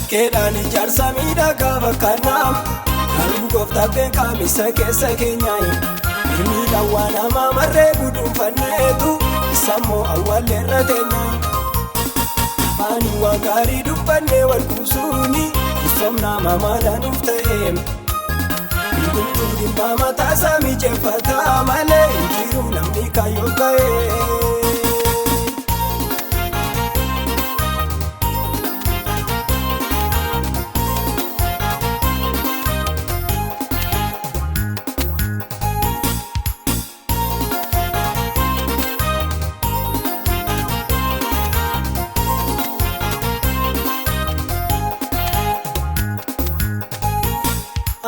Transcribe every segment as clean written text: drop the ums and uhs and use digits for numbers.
Bakkeedhaan ijaarsa miidhagaa bakkanaa garuu gooftaa beekamisa keessa keenyaayi. Miidhaan waan hamaa marree guduunfanneetu sammoo awwaalleerra teenyaayi. Afaanii waan gaarii dubbannee wal kuusuuni somnaa mamaadhaan nuuf ta'e. Biqiltuu dhibbaa mataasaa mijeeffataa malee hin jiru namni kaayyoo ga'e.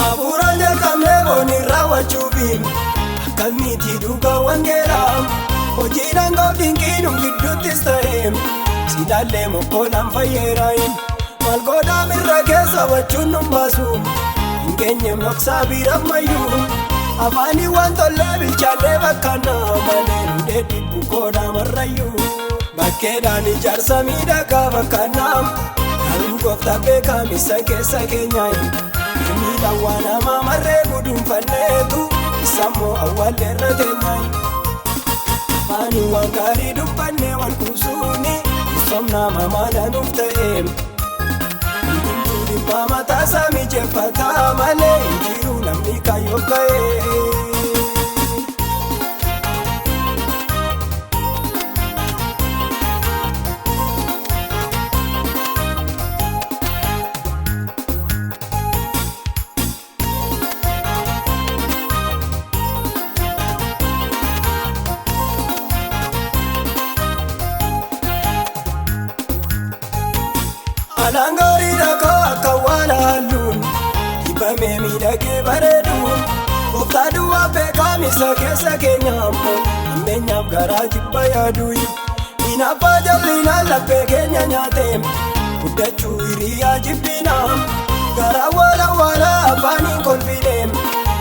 Abuuraan jalqabnee booni raawwachuufiin akkamitti dhugaa wangeelaa hojiidhaan gooftiin gidduuttis ta'e silaallee mokkoolaan fayyeeraayin maal godhaa mirra keessa wachuun nun baasu hin geenye moksaa biirammayyuu afaanii waan tollee bilchaallee bakkanaa malee hundee dhibbu koodhaa marrayyuu. Bakkeedhaan ijaarsa miidhagaa bakkanaa garuu gooftaa beekamisa keessa keenyaayi. Miidhaan waan hamaa marree guduunfanneetu sammoo awwaalleerra teenyaayi. Afaanii waan gaarii dubbannee wal kuusuuni somnaa mamaadhaan nuuf ta'e. Biqiltuu dhibbaa mataasaa mijeeffataa malee hin jiru namni kaayyoo ga'e. Alaan gaarii dhaqaa akka waan halluun dibamee miidhagee bareeduun gooftaa duwwaa beekamisa keessa keenya ammoo ammeenyaaf garaa jibba yaaduun hinaaffaa jallinaan laphee keenya nyaateen guddachuu hiriyaa jibbinaa garaa wala afaaniin kolfineen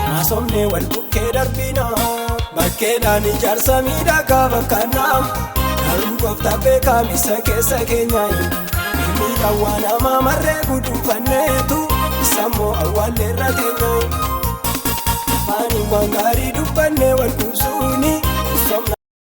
maasomnee wal bukkee darbinaa. Bakkeedhaan ijaarsa miidhagaa bakkanaa garuu gooftaa beekamisa keessa keenyaayi. Miidhaan waan hamaa marree guduunfanneetu sammoo awwaalleerra teenyaayi. Afaanii waan gaarii dubbannee